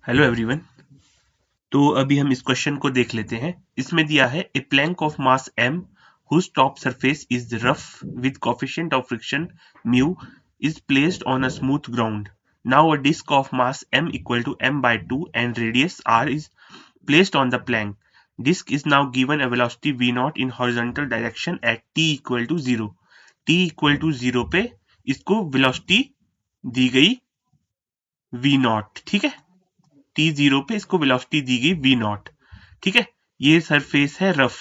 Hello everyone. तो अभी हम इस क्वेश्चन को देख लेते हैं। इसमें दिया है a plank of mass m whose top surface is rough with coefficient of friction mu is placed on a smooth ground. Now a disk of mass m equal to m by 2 and radius r is placed on the plank. Disk is now given a velocity v naught in horizontal direction at t equal to 0. t equal to 0 पे इसको velocity दी गई v naught, ठीक है। t0 पे इसको velocity दी गई v not, ठीक है। ये सरफेस है रफ,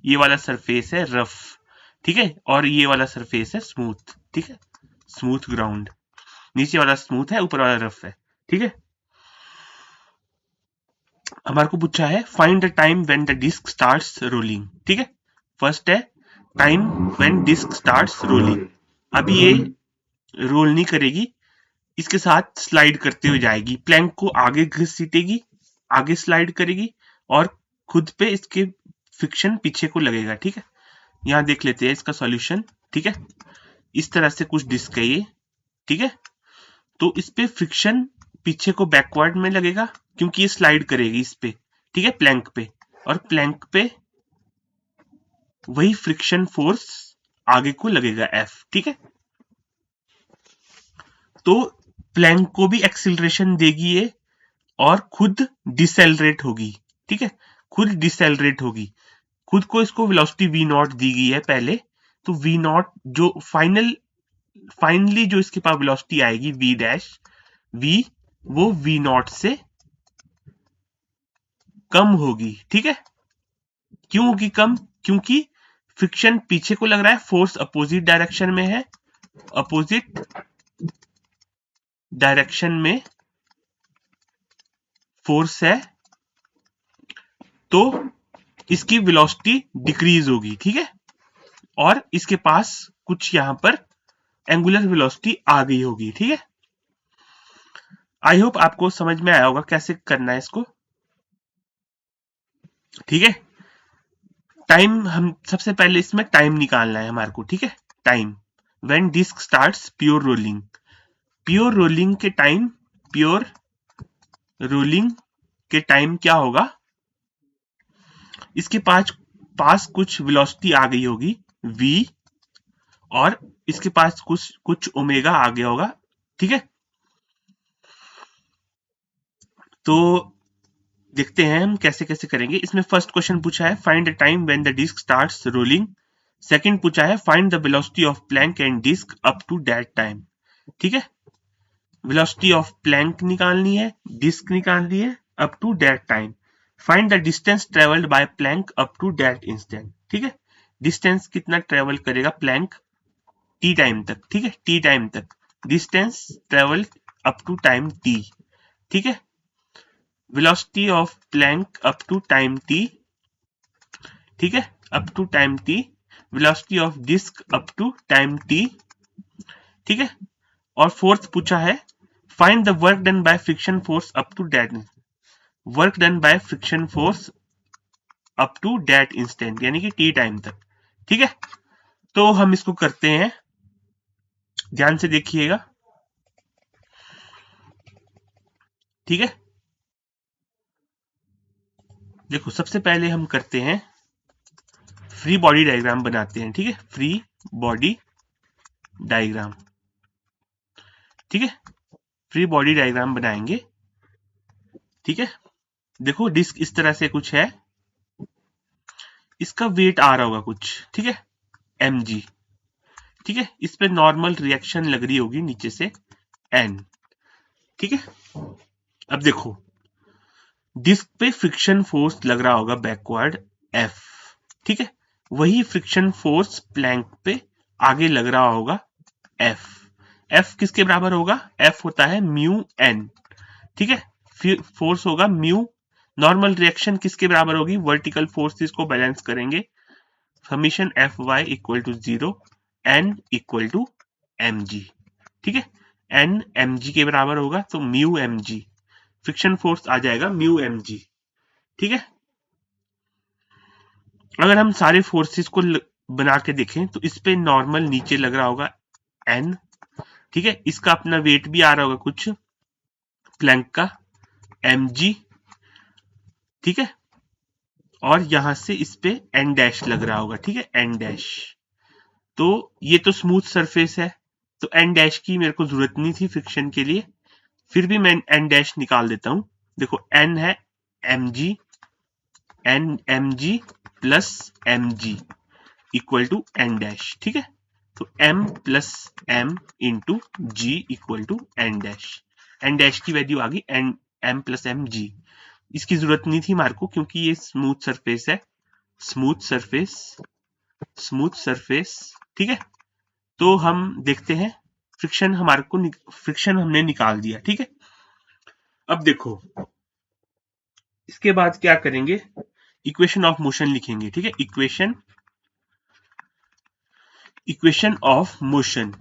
ये वाला सरफेस है रफ, ठीक है, और ये वाला सरफेस है स्मूथ, ठीक है। स्मूथ ग्राउंड, नीचे वाला स्मूथ है, ऊपर वाला रफ है, ठीक है। हमारे को पूछा है find the time when the disc starts rolling, ठीक है। फर्स्ट है time when disc starts rolling. अभी ये रोल नहीं करेगी, इसके साथ स्लाइड करते हुए जाएगी, प्लैंक को आगे घसीटेगी, आगे स्लाइड करेगी और खुद पे इसके फ्रिक्शन पीछे को लगेगा, ठीक है। यहां देख लेते हैं इसका सॉल्यूशन, ठीक है। इस तरह से कुछ डिस्क है ये, ठीक है। तो इस पे फ्रिक्शन पीछे को बैकवर्ड में लगेगा क्योंकि ये स्लाइड करेगी इस पे, ठीक है, प्लैंक पे, और प्लैंक पे वही फ्रिक्शन फोर्स आगे को लगेगा F, ठीक है। तो प्लैंक को भी एक्सिलरेशन देगी ये और खुद डिसेलरेट होगी, ठीक है। खुद डिसेलरेट होगी, खुद को इसको वेलोसिटी v नॉट दी गई है पहले, तो v नॉट जो फाइनली जो इसके पास वेलोसिटी आएगी v डैश v, वो v नॉट से कम होगी, ठीक है। क्यों होगी कम? क्योंकि फ्रिक्शन पीछे को लग रहा है, फोर्स अपोजिट डायरेक्शन में है, अपोजिट डायरेक्शन में फोर्स है, तो इसकी वेलोसिटी डिक्रीज होगी, ठीक है। और इसके पास कुछ यहां पर एंगुलर वेलोसिटी आ गई होगी, ठीक है। आई होप आपको समझ में आया होगा कैसे करना है इसको, ठीक है। टाइम हम सबसे पहले इसमें टाइम निकालना है हमारे को, ठीक है। Time when disc starts pure rolling, pure rolling के टाइम, प्योर रोलिंग के टाइम क्या होगा, इसके पास कुछ वेलोसिटी आ गई होगी v, और इसके पास कुछ ओमेगा आ गया होगा, ठीक है। तो देखते हैं हम कैसे कैसे करेंगे। इसमें फर्स्ट क्वेश्चन पूछा है find the time when the disc starts rolling. Second पूछा है find the velocity of plank and disc up to that time, ठीक है। वेलोसिटी ऑफ प्लैंक निकालनी है, डिस्क निकालनी है, up to that time. Find the distance travelled by plank up to that instant, ठीक है। डिस्टेंस कितना ट्रेवल करेगा प्लैंक टी टाइम तक, ठीक है, टी टाइम तक। Distance travelled up to time T, ठीक है। velocity of plank up to time t, ठीक है, up to time t। velocity of disk up to time t, ठीक है। और फोर्थ पूछा है find the work done by friction force up to that, work done by friction force up to that instant, यानी कि T time तक, ठीक है। तो हम इसको करते हैं, ध्यान से देखिएगा, ठीक है। देखो सबसे पहले हम करते हैं फ्री बॉडी डायग्राम बनाते हैं, ठीक है। फ्री बॉडी डायग्राम, ठीक है। फ्री बॉडी डायग्राम बनाएंगे, ठीक है। देखो डिस्क इस तरह से कुछ है, इसका वेट आ रहा होगा कुछ, ठीक है, mg, ठीक है। इस पे नॉर्मल रिएक्शन लग रही होगी नीचे से n, ठीक है। अब देखो डिस्क पे फ्रिक्शन फोर्स लग रहा होगा बैकवर्ड F, ठीक है। वही फ्रिक्शन फोर्स प्लैंक पे आगे लग रहा होगा F। F किसके बराबर होगा? F होता है म्यू n, ठीक है। फिर फोर्स होगा म्यू, नॉर्मल रिएक्शन किसके बराबर होगी? वर्टिकल फोर्सेस को बैलेंस करेंगे, summation F Y equal to 0, N equal to M G, ठीक है। एन एम जी के बराबर होगा तो mu M G, friction force आ जाएगा म्यू एम जी, ठीक है। अगर हम सारे फोर्सेस को बना के देखें तो इस पे नॉर्मल नीचे लग रहा होगा एन, ठीक है। इसका अपना वेट भी आ रहा होगा कुछ प्लैंक का, mg, ठीक है, और यहां से इस पे एन डैश लग रहा होगा, ठीक है, एन डैश। तो ये तो स्मूथ सरफेस है, तो एन डैश की मेरे को जरूरत नहीं थी फ्रिक्शन के लिए, फिर भी मैं एन डैश निकाल देता हूं। देखो एन है mg, N mg plus mg equal to N dash, ठीक है। तो m plus m into G equal to N dash. N dash की वैल्यू आ गई N m plus m g। इसकी जरूरत नहीं थी मार्को क्योंकि ये स्मूथ सरफेस है, स्मूथ सरफेस, स्मूथ सरफेस, ठीक है। तो हम देखते हैं फ्रिक्शन, हमारे को फ्रिक्शन हमने निकाल दिया, ठीक है। अब देखो इसके बाद क्या करेंगे, इक्वेशन ऑफ मोशन लिखेंगे, ठीक है, इक्वेशन, इक्वेशन ऑफ मोशन,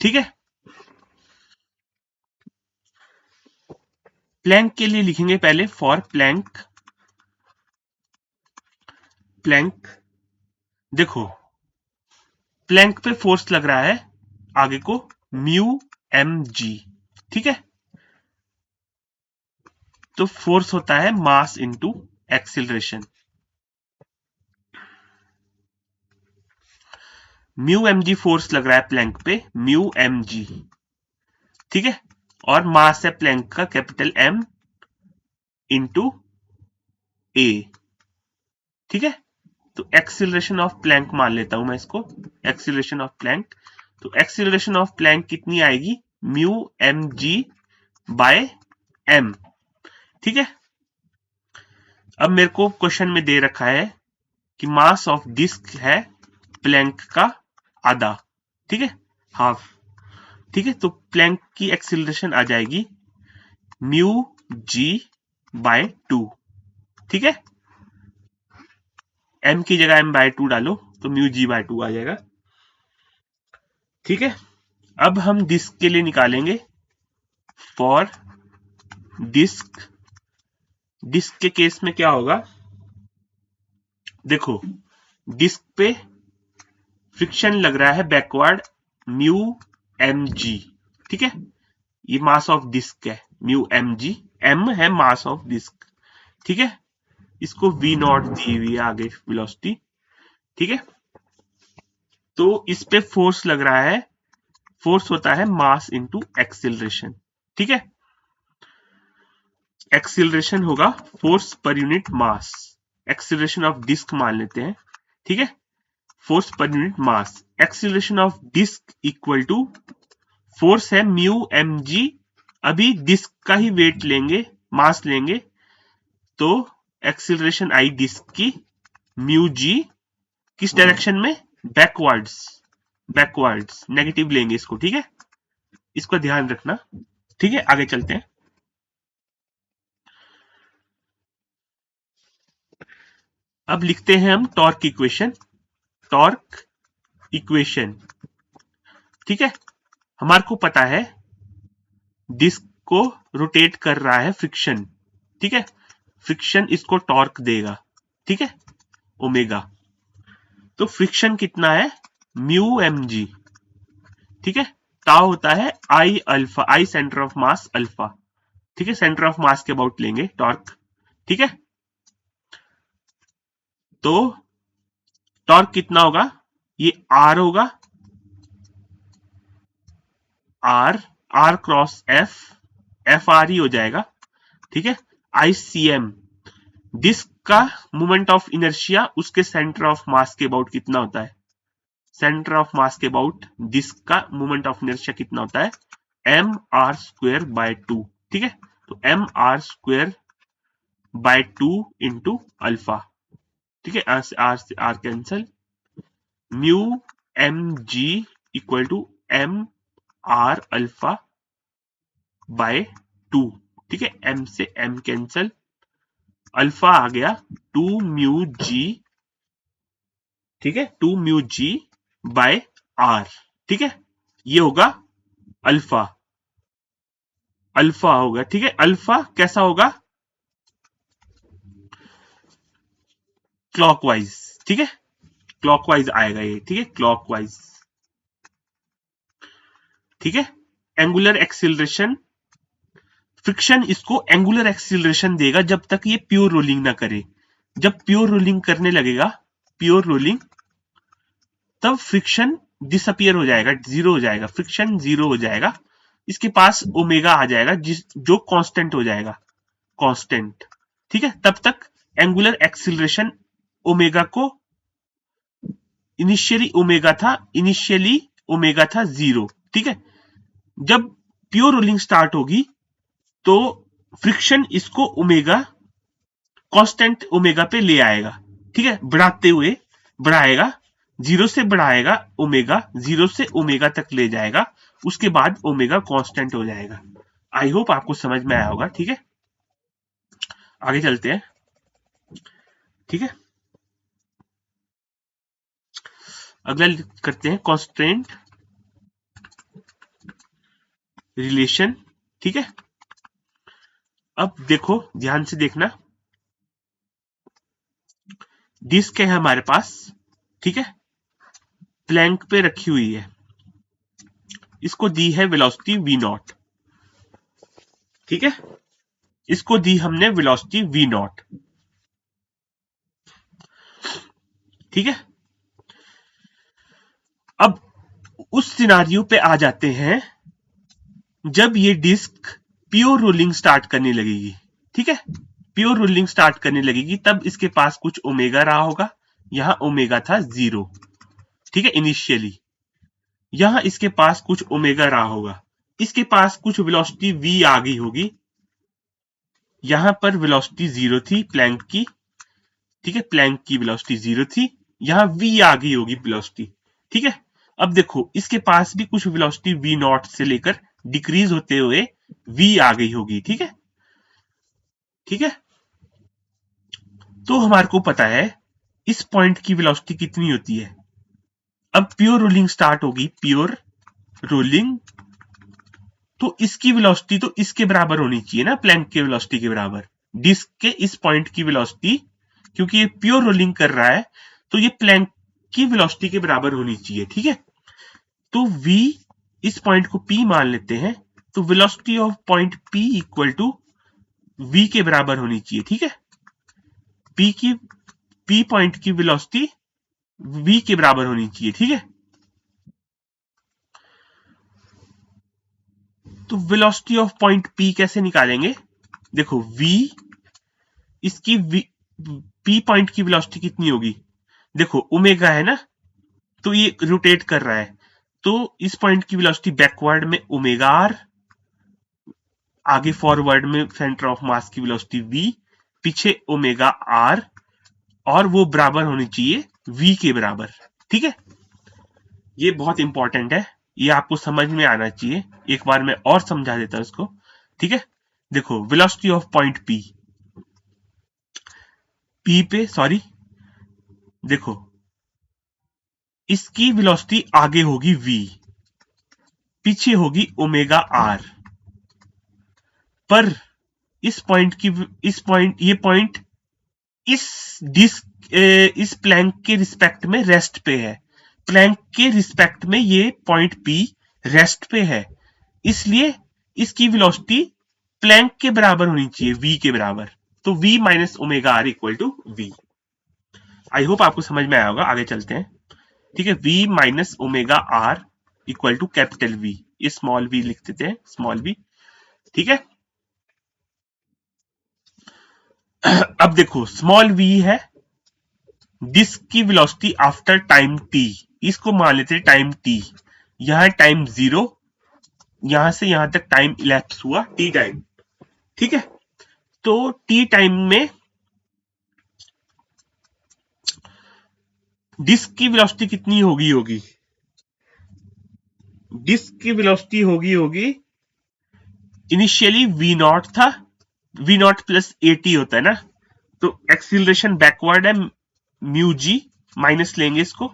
ठीक है। प्लैंक के लिए लिखेंगे पहले फॉर प्लैंक, प्लैंक, देखो प्लैंक पे फोर्स लग रहा है आगे को म्यू एम जी, ठीक है। तो फोर्स होता है mass into acceleration, mu M G force लग रहा है प्लैंक पे, म्यू एम जी, ठीक है। और मास है प्लैंक का कैपिटल एम इंटू ए, ठीक है। तो एक्सिलरेशन ऑफ प्लैंक मान लेता हूं मैं इसको, एक्सिलरेशन ऑफ प्लैंक। तो एक्सिलरेशन ऑफ प्लैंक कितनी आएगी, mu M G by M, ठीक है। अब मेरे को क्वेश्चन में दे रखा है कि मास ऑफ डिस्क है प्लैंक का आधा, ठीक है, हाफ, ठीक है। तो प्लैंक की एक्सिलरेशन आ जाएगी म्यू जी बाय 2, ठीक है। एम की जगह एम बाय 2 डालो तो म्यू जी बाय 2 आ जाएगा, ठीक है। अब हम डिस्क के लिए निकालेंगे फॉर डिस्क, डिस्क के केस में क्या होगा, देखो डिस्क पे फ्रिक्शन लग रहा है बैकवर्ड म्यू एम जी, ठीक है। ये मास ऑफ डिस्क है म्यू एम जी, एम है मास ऑफ डिस्क, ठीक है। इसको वी नॉट दी हुई है आगे वेलोसिटी, ठीक है। तो इस पे फोर्स लग रहा है, फोर्स होता है मास इनटू एक्सिलरेशन, ठीक है। एक्सिलरेशन होगा फोर्स पर unit mass, acceleration of disc मान लेते हैं, ठीक है, फोर्स पर unit mass. Acceleration of disc equal to force है म्यू एम जी, अभी डिस्क का ही वेट लेंगे, मास लेंगे, तो एक्सिलरेशन आई डिस्क की म्यू जी, किस डायरेक्शन में, बैकवर्ड्स, बैकवर्ड्स नेगेटिव लेंगे इसको, ठीक है। इसको ध्यान रखना, ठीक है। आगे चलते हैं। अब लिखते हैं हम टॉर्क इक्वेशन, टॉर्क इक्वेशन, ठीक है। हमारे को पता है डिस्क को रोटेट कर रहा है फ्रिक्शन, ठीक है, फ्रिक्शन इसको टॉर्क देगा, ठीक है, ओमेगा। तो फ्रिक्शन कितना है, म्यू एम जी, ठीक है। ताऊ होता है आई alpha, I centre of mass alpha, ठीक है, सेंटर ऑफ मास के अबाउट लेंगे टॉर्क, ठीक है। तो टॉर्क कितना होगा, ये आर होगा, R, R cross F, F R ही हो जाएगा, ठीक है। आईसीएम डिस्क का मोमेंट ऑफ इनर्शिया उसके सेंटर ऑफ मास के अबाउट कितना होता है, सेंटर ऑफ मास के अबाउट डिस्क का मोमेंट ऑफ इनर्शिया कितना होता है, एम आर स्क्वेयर बाय 2, ठीक है। तो M R square by 2 into alpha, ठीक है, आर से R cancel, mu M G equal to M R alpha by 2, ठीक है, एम से एम कैंसल, अल्फा आ गया 2 म्यू जी, ठीक है, 2 म्यू जी बाय आर, ठीक है। ये होगा अल्फा, अल्फा होगा, ठीक है। अल्फा कैसा होगा, क्लॉकवाइज, ठीक है, क्लॉकवाइज आएगा ये, ठीक है, क्लॉकवाइज, ठीक है। एंगुलर एक्सिलरेशन फ्रिक्शन इसको एंगुलर एक्सीलरेशन देगा जब तक ये प्योर रोलिंग ना करे। जब प्योर रोलिंग करने लगेगा, प्योर रोलिंग, तब फ्रिक्शन डिसअपियर हो जाएगा, जीरो हो जाएगा, फ्रिक्शन जीरो हो जाएगा। इसके पास ओमेगा आ जाएगा जो कांस्टेंट हो जाएगा, कांस्टेंट। ठीक है, तब तक एंगुलर एक्सीलरेशन ओमेगा को इनिशियली ओमेगा था जीरो। ठीक है, जब प्योर रोलिंग स्टार्ट होगी तो फ्रिक्शन इसको ओमेगा, कांस्टेंट ओमेगा पे ले आएगा। ठीक है, बढ़ाते हुए बढ़ाएगा, जीरो से बढ़ाएगा ओमेगा, जीरो से ओमेगा तक ले जाएगा, उसके बाद ओमेगा कांस्टेंट हो जाएगा। आई होप आपको समझ में आया होगा। ठीक है, आगे चलते हैं। ठीक है, अगला करते हैं कांस्टेंट रिलेशन। ठीक है, अब देखो, ध्यान से देखना, डिस्क है हमारे पास। ठीक है, प्लैंक पे रखी हुई है, इसको दी है वेलोसिटी v नॉट। ठीक है, इसको दी हमने वेलोसिटी v नॉट। ठीक है, अब उस सिनारियो पे आ जाते हैं जब ये डिस्क प्योर रोलिंग स्टार्ट करने लगेगी। ठीक है, प्योर रोलिंग स्टार्ट करने लगेगी, तब इसके पास कुछ ओमेगा रहा होगा, यहां ओमेगा था जीरो। ठीक है, इनिशियली यहां इसके पास कुछ ओमेगा रहा होगा, इसके पास कुछ वेलोसिटी v आ गई होगी, यहां पर वेलोसिटी जीरो थी प्लैंक की। ठीक है, प्लैंक की वेलोसिटी जीरो थी, यहां v आ गई होगी वेलोसिटी। ठीक है, अब देखो, इसके पास भी कुछ वेलोसिटी v नॉट से लेकर डिक्रीज होते हुए v आ गई होगी। ठीक है, ठीक है, तो हमारे को पता है इस पॉइंट की वेलोसिटी कितनी होती है। अब प्योर रोलिंग स्टार्ट होगी, प्योर रोलिंग, तो इसकी वेलोसिटी तो इसके बराबर होनी चाहिए ना, प्लैंक के वेलोसिटी के बराबर। डिस्क के इस पॉइंट की वेलोसिटी, क्योंकि ये प्योर रोलिंग कर रहा है, तो ये प्लैंक की वेलोसिटी के बराबर होनी चाहिए। ठीक है, तो v, इस पॉइंट को p मान लेते हैं, तो velocity of point p equal to v के बराबर होनी चाहिए। ठीक है, p पॉइंट की वेलोसिटी v के बराबर होनी चाहिए। ठीक है, तो वेलोसिटी ऑफ पॉइंट p कैसे निकालेंगे? देखो, v, इसकी p पॉइंट की वेलोसिटी कितनी होगी? देखो, ओमेगा है ना, तो ये रोटेट कर रहा है, तो इस पॉइंट की वेलोसिटी बैकवर्ड में ओमेगा r, आगे फॉरवर्ड में सेंटर ऑफ मास की वेलोसिटी v, पीछे ओमेगा r, और वो बराबर होनी चाहिए v के बराबर। ठीक है, ये बहुत इंपॉर्टेंट है, ये आपको समझ में आना चाहिए। एक बार मैं और समझा देता हूं इसको। ठीक है, देखो, वेलोसिटी ऑफ पॉइंट p पे, सॉरी, देखो, इसकी वेलोसिटी आगे होगी v, पीछे होगी ओमेगा r, पर इस पॉइंट की, ये पॉइंट इस डिस्क, इस प्लैंक के रिस्पेक्ट में रेस्ट पे है। प्लैंक के रिस्पेक्ट में ये पॉइंट P रेस्ट पे है, इसलिए इसकी वेलोसिटी प्लैंक के बराबर होनी चाहिए, v के बराबर। तो v minus omega R equal to v। I hope आपको समझ में आया होगा। आगे चलते हैं। ठीक है, v minus omega R equal to capital V, ये स्मॉल v लिख देते हैं, स्मॉल v। ठीक है, अब देखो, स्मॉल v है डिस्क की वेलोसिटी आफ्टर टाइम t, इसको मान लेते हैं टाइम t, यहां टाइम जीरो, यहां से यहां तक टाइम इलैप्स हुआ t टाइम। ठीक है, तो t टाइम में डिस्क की वेलोसिटी कितनी होगी? डिस्क की वेलोसिटी होगी इनिशियली v नॉट था, v नॉट प्लस at होता है ना, तो एक्सीलरेशन बैकवर्ड है म्यू जी, माइनस लेंगे इसको,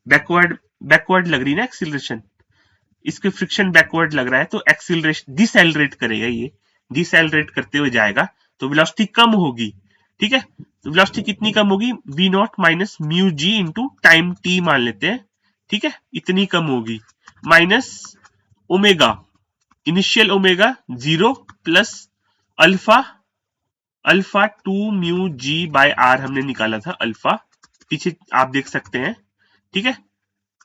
बैकवर्ड लग रही है ना एक्सीलरेशन, इसके फ्रिक्शन बैकवर्ड लग रहा है, तो एक्सीलरेशन डिसएलरेट करेगा, ये डिसएलरेट करते हुए जाएगा, तो वेलोसिटी कम होगी। ठीक है, तो वेलोसिटी कितनी कम होगी? v not minus mu ji into time t मान लेते हैं। ठीक है, इतनी कम होगी, minus omega, initial omega 0 plus alpha alpha 2 mu G by R हमने निकाला था, अल्फा पीछे आप देख सकते हैं, ठीक है।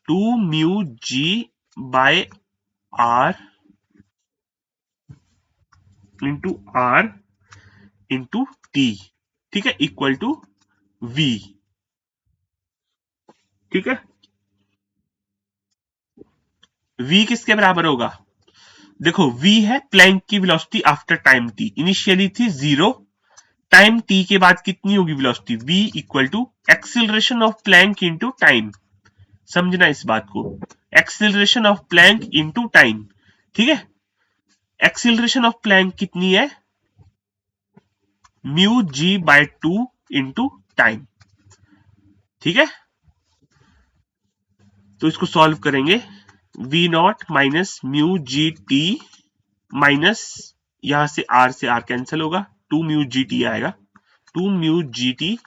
2 mu G by R into R into T, ठीक है, इक्वल टू वी, ठीक है। वी किसके बराबर होगा? देखो v है प्लैंक की velocity after time t, initially थी 0, टाइम t के बाद कितनी होगी velocity? v equal to acceleration of plank into time. समझना इस बात को, acceleration of plank into time, ठीक है। एक्सिलरेशन ऑफ प्लैंक कितनी है? Mu G by 2 into time, ठीक है। तो इसको सॉल्व करेंगे, v not minus mu G T minus, यहां से आर कैंसिल होगा, 2 म्यू जी टी आएगा, 2 mu G T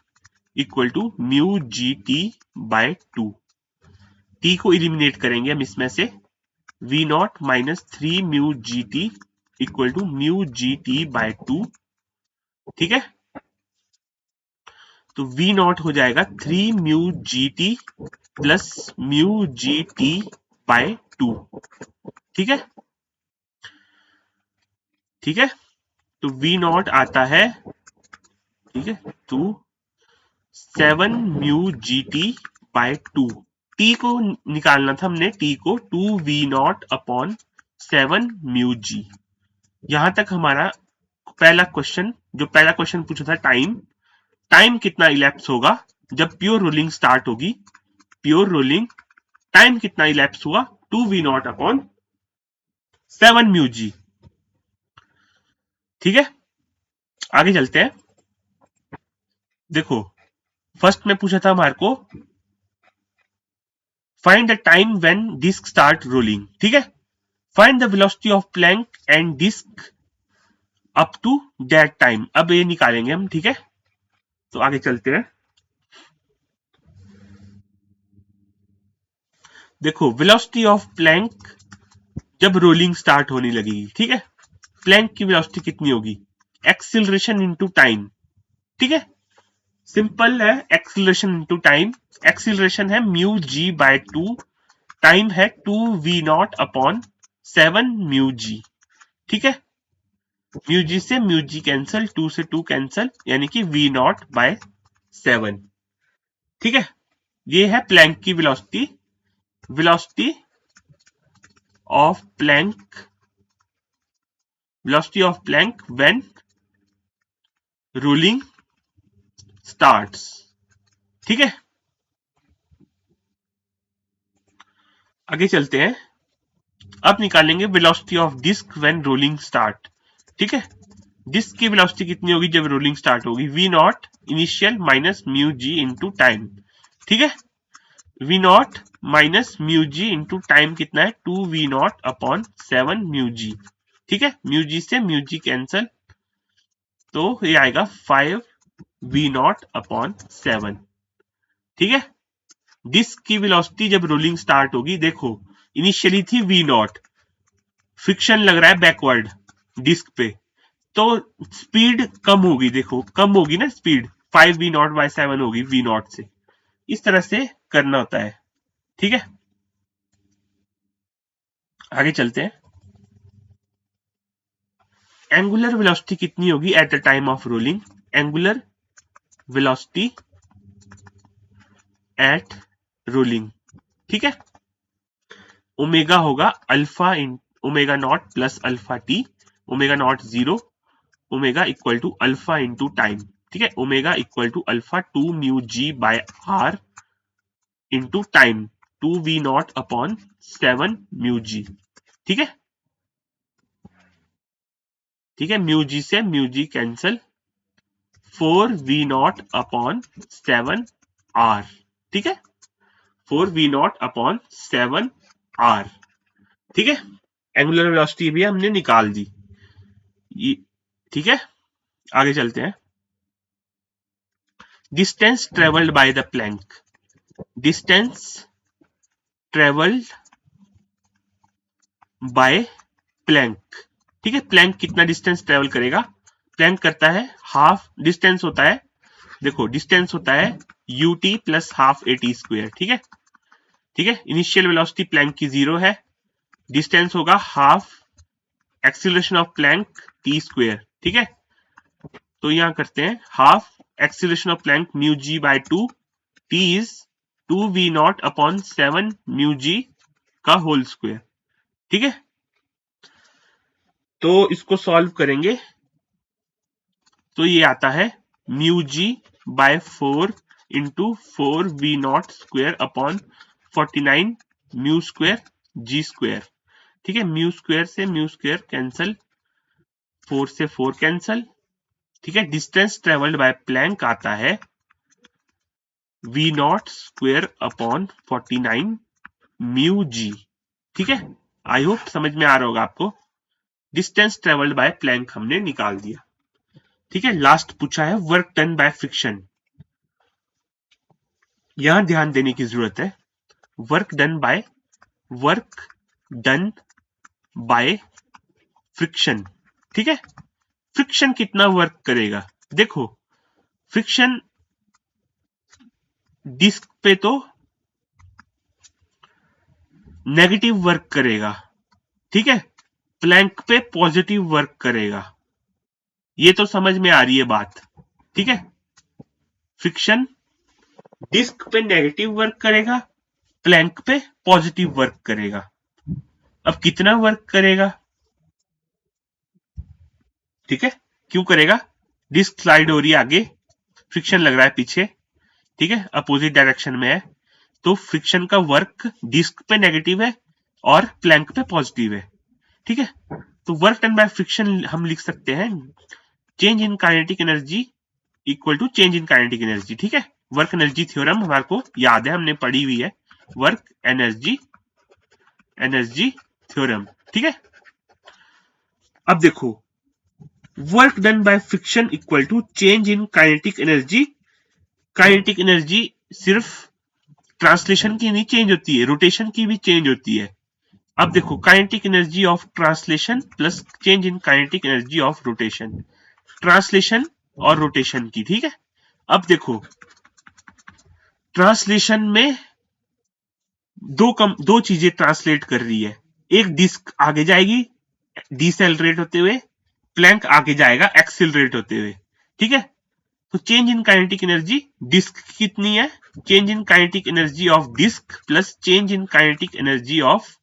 equal to mu G T by 2। T को इलिमिनेट करेंगे हम इसमें से, v not minus 3 mu G T equal to mu G T by 2, ठीक है। तो v नॉट हो जाएगा 3 mu G T plus mu G T by 2, ठीक है, ठीक है। तो v नॉट आता है, ठीक है, to 7 mu G T by 2। T को निकालना था हमने, टी को 2 we not upon 7 mu G. यहां तक हमारा पहला क्वेश्चन, जो पहला क्वेश्चन पूछा था टाइम, टाइम कितना इलेप्स होगा जब प्योर रोलिंग स्टार्ट होगी, प्योर रोलिंग टाइम कितना इलेप्स हुआ? 2 वी नॉट अपॉन 7 म्यू जी, ठीक है। आगे चलते हैं। देखो फर्स्ट में पूछा था हमारे को find the time when disc start rolling, ठीक है। Find the velocity of plank and disc up to that time, अब ये निकालेंगे हम, ठीक है। तो आगे चलते हैं। देखो वेलोसिटी ऑफ प्लैंक जब रोलिंग स्टार्ट होने लगेगी, ठीक है, प्लैंक की वेलोसिटी कितनी होगी? एक्सिलरेशन इनटू टाइम, ठीक है, सिंपल है, एक्सिलरेशन इनटू टाइम। एक्सिलरेशन है म्यू जी बाय 2, टाइम है 2 वी नॉट अपॉन 7 म्यू जी, ठीक है। म्यू जी से म्यू जी कैंसल, 2 से 2 कैंसल, यानी कि वी नॉट बाय 7, ठीक है। ये है प्लैंक की velocity, velocity of plank, velocity of plank when rolling starts, ठीक है। आगे चलते हैं। अब निकालेंगे velocity of disc when rolling start, ठीक है। डिस्क की वेलोसिटी कितनी होगी जब रोलिंग स्टार्ट होगी? V naught initial minus mu जी इंटू टाइम, ठीक है। वी नॉट माइनस म्यू जी इंटू टाइम कितना है? 2 वी नॉट अपॉन 7 म्यू जी, ठीक है। म्यू जी से म्यू जी कैंसल, तो ये आएगा 5 वी नॉट अपॉन 7, ठीक है। डिस्क की वेलोसिटी जब रोलिंग स्टार्ट होगी, देखो इनिशियली थी वी नॉट, फ्रिक्शन लग रहा है बैकवर्ड डिस्क पे, तो स्पीड कम होगी, देखो कम होगी ना स्पीड, 5 वी नॉट बाय 7 होगी वी नॉट से, इस तरह से करना होता है, ठीक है। आगे चलते हैं। एंगुलर वेलोसिटी कितनी होगी at the time of rolling? Angular velocity at rolling, ठीक है, ओमेगा होगा alpha in omega not plus alpha T, omega not 0, omega equal to alpha into time, ठीक है। Omega equal to alpha 2 mu G by R into time, 2 we not upon 7 mu जी, ठीक है, ठीक है। Mu G से mu G cancel, 4 V not upon 7 R, ठीक है, 4 V not upon 7 R, ठीक है। एंगुलर वेलोसिटी भी हमने निकाल दी, ठीक है। आगे चलते हैं। Distance travelled by the plank, distance travelled by plank. ठीक है, प्लैंक कितना डिस्टेंस ट्रेवल करेगा? प्लैंक करता है हाफ डिस्टेंस होता है, देखो डिस्टेंस होता है ut plus half at square. ठीक है, ठीक है, इनिशियल वेलोसिटी प्लैंक की 0 है, डिस्टेंस होगा half acceleration of plank t square. ठीक है, तो यहां करते हैं half acceleration of plank mu G by 2, t is 2v0 upon 7 mu G का होल स्क्वायर। ठीक है, तो इसको सॉल्व करेंगे तो ये आता है mu G by 4 into 4v0 square upon 49 mu square G square. ठीक है, म्यू स्क्वायर से म्यू स्क्वायर कैंसल, 4 से 4 कैंसल। ठीक है, डिस्टेंस ट्रेवल्ड बाय प्लैंक आता है v0 square upon 49 mu G. ठीक है, आई होप समझ में आ रहा होगा आपको। डिस्टेंस ट्रेवल्ड बाय प्लैंक हमने निकाल दिया। ठीक है, लास्ट पूछा है वर्क डन बाय फ्रिक्शन। यहां ध्यान देने की जरूरत है, वर्क डन बाय फ्रिक्शन। ठीक है, फ्रिक्शन कितना वर्क करेगा? देखो फ्रिक्शन डिस्क पे तो नेगेटिव वर्क करेगा, ठीक है, प्लैंक पे पॉजिटिव वर्क करेगा। ये तो समझ में आ रही है बात। ठीक है, फ्रिक्शन डिस्क पे नेगेटिव वर्क करेगा, प्लैंक पे पॉजिटिव वर्क करेगा। अब कितना वर्क करेगा? ठीक है, क्यों करेगा? डिस्क स्लाइड हो रही है आगे, फ्रिक्शन लग रहा है पीछे। ठीक है, अपोजिट डायरेक्शन में है, तो फ्रिक्शन का वर्क डिस्क पे नेगेटिव है और प्लैंक पे पॉजिटिव है। ठीक है, तो वर्क डन बाय फ्रिक्शन हम लिख सकते हैं change in kinetic energy equal to change in kinetic energy. ठीक है, वर्क एनर्जी थ्योरम हमारे को याद है, हमने पढ़ी हुई है, वर्क एनर्जी थ्योरम। ठीक है, अब देखो work done by friction equal to change in kinetic energy. Kinetic energy सिर्फ ट्रांसलेशन की नहीं चेंज होती है, रोटेशन की भी चेंज होती है। अब देखो kinetic energy of translation plus change in kinetic energy of rotation, translation और रोटेशन की। ठीक है, अब देखो ट्रांसलेशन में दो चीजें ट्रांसलेट कर रही है, एक डिस्क आगे जाएगी डिसेलरेट होते हुए, प्लैंक आगे जाएगा एक्सिलरेट होते हुए। ठीक है, तो change in kinetic energy disc कितनी है? Change in kinetic energy of disc plus change in kinetic energy of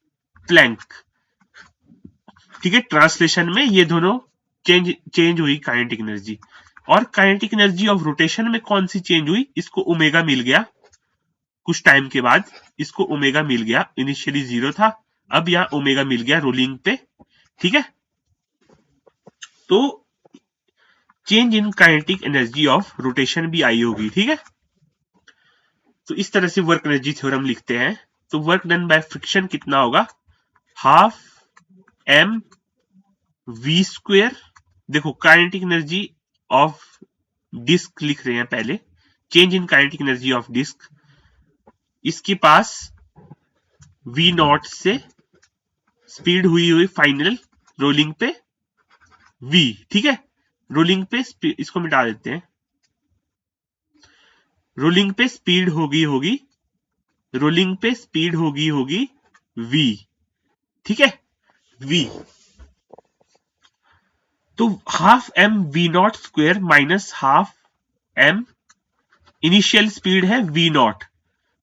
plank. ठीक है, ट्रांसलेशन में ये दोनों चेंज हुई काइनेटिक एनर्जी। और काइनेटिक एनर्जी ऑफ रोटेशन में कौन सी चेंज हुई? इसको ओमेगा मिल गया, कुछ टाइम के बाद इसको ओमेगा मिल गया, इनिशियली 0 था, अब यहां ओमेगा मिल गया रोलिंग पे। ठीक है, तो change in kinetic energy of rotation भी आई होगी। ठीक है, तो इस तरह से वर्क एनर्जी थ्योरम लिखते हैं। तो वर्क डन बाय फ्रिक्शन कितना होगा? Half m v square. देखो काइनेटिक एनर्जी ऑफ डिस्क लिख रहे हैं पहले, change in kinetic energy of disc, इसके पास v0 से स्पीड हुई फाइनल रोलिंग पे v। ठीक है, रोलिंग पे इसको मिटा देते हैं, रोलिंग पे स्पीड होगी v। ठीक है, v, तो half m v0 square minus half m initial speed है v0,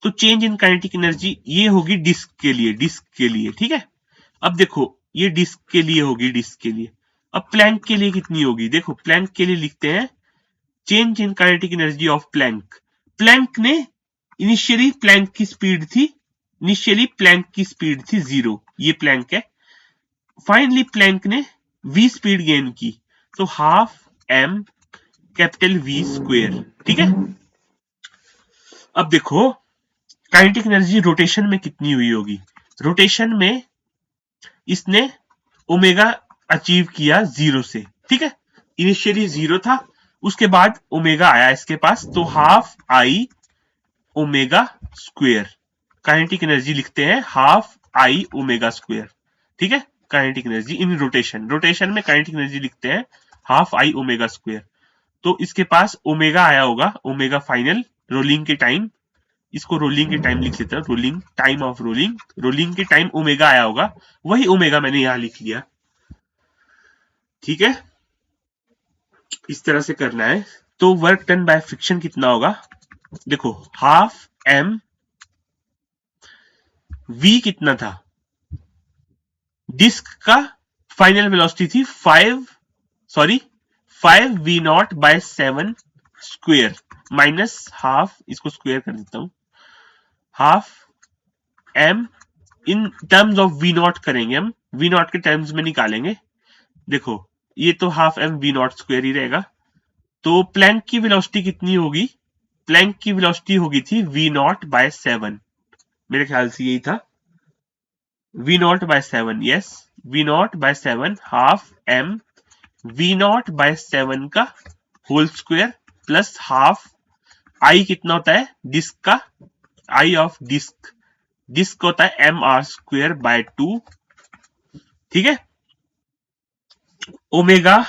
तो चेंज इन काइनेटिक एनर्जी ये होगी डिस्क के लिए। ठीक है, अब देखो ये डिस्क के लिए। अब प्लैंक के लिए कितनी होगी? देखो प्लैंक के लिए लिखते हैं change in kinetic energy of plank. Plank ने इनिशियली प्लैंक की स्पीड थी 0, ये प्लैंक है। फाइनली प्लैंक ने v स्पीड गेन की, तो half m capital V square. ठीक है, अब देखो काइनेटिक एनर्जी रोटेशन में कितनी हुई होगी? रोटेशन में इसने ओमेगा अचीव किया 0 से। ठीक है, इनिशियली 0 था, उसके बाद ओमेगा आया इसके पास, तो half I omega square. Kinetic energy लिखते हैं हाफ आई ओमेगा स्क्वायर। ठीक है, kinetic energy in rotation. Rotation में काइनेटिक एनर्जी लिखते हैं हाफ आई ओमेगा स्क्वायर। तो इसके पास ओमेगा आया होगा, ओमेगा फाइनल रोलिंग के टाइम, इसको रोलिंग के टाइम लिख लेते हैं, rolling time of rolling, rolling के टाइम ओमेगा आया होगा, वही ओमेगा मैंने यहां लिख लिया। ठीक है, इस तरह से करना है। तो वर्क डन बाय फ्रिक्शन कितना होगा, देखो हाफ एम, वी कितना था, डिस्क का फाइनल वेलोसिटी थी 5 v naught by 7 square minus half, इसको स्क्वेयर कर देता हूं, half m in terms of v naught करेंगे, हम वी नॉट के टर्म्स में निकालेंगे। देखो ये तो half M we not square ही रहेगा। तो प्लैंक की वेलोसिटी कितनी होगी, प्लैंक की वेलोसिटी होगी थी वी नॉट बाय 7, मेरे ख्याल से यही था, v naught by 7, yes, v naught by 7 half M we naught by 7 का whole square plus half I कितना होता है डिस्क का, आई ऑफ डिस्क, डिस्क होता है एम आर स्क्वायर बाय 2। ठीक है, ओमेगा,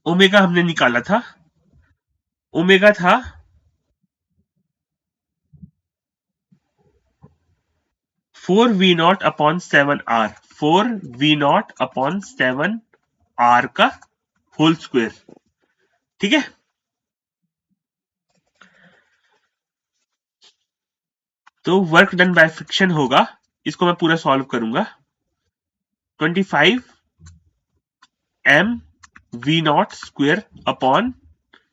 ओमेगा हमने निकाला था, ओमेगा था 4v0 upon 7r, 4v0 upon 7r का होल स्क्वायर। ठीक है, तो वर्क डन बाय फ्रिक्शन होगा, इसको मैं पूरा सॉल्व करूंगा, 25 m v0 स्क्वायर अपॉन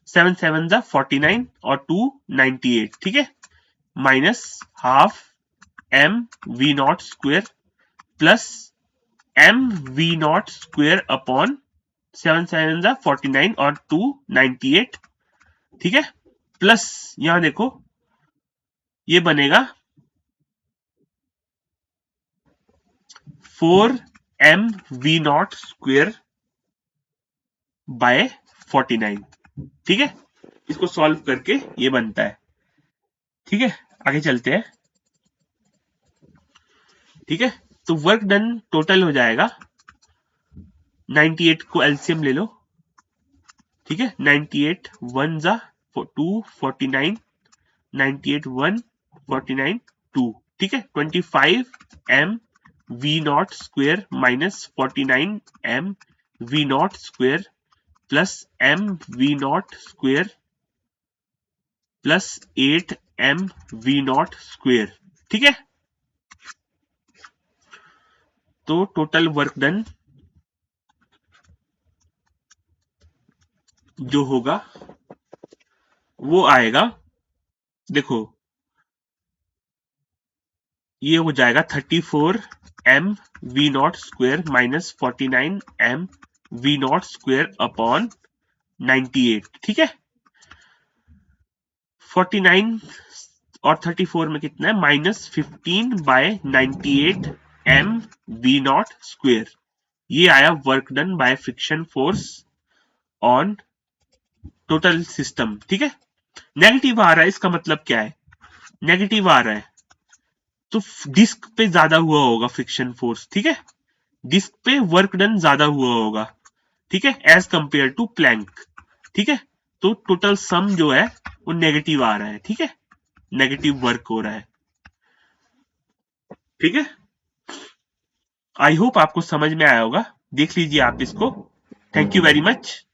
7 7 जा 49 और 2 98। ठीक है, minus half m v0 square plus m v0 square upon 7 7 जा 49 और 2 98। ठीक है, प्लस यहां देखो ये बनेगा 4m v0 स्क्वायर बाय 49। ठीक है, इसको सॉल्व करके ये बनता है। ठीक है, आगे चलते हैं। ठीक है, तो वर्क डन टोटल हो जाएगा 98 को एलसीएम ले लो। ठीक है, 98 1 जा 2 49, 98 1 49 2। ठीक है, 25 m v naught square minus 49 m v naught square plus m v naught square plus 8 m v naught square. ठीक है, तो टोटल वर्क डन जो होगा वो आएगा, देखो ये हो जाएगा 34 m v naught square minus 49 m v naught square upon 98। ठीक है, 49 और 34 में कितना है, minus 15 by 98 m v naught square. ये आया work done by friction force on total system. ठीक है, नेगेटिव आ रहा है, इसका मतलब क्या है, नेगेटिव आ रहा है तो डिस्क पे ज्यादा हुआ होगा फ्रिक्शन फोर्स। ठीक है, डिस्क पे वर्क डन ज्यादा हुआ होगा। ठीक है, एज कंपेयर टू प्लैंक। ठीक है, तो टोटल सम जो है वो नेगेटिव आ रहा है। ठीक है, नेगेटिव वर्क हो रहा है। ठीक है, आई होप आपको समझ में आया होगा, देख लीजिए आप इसको। Thank you very much.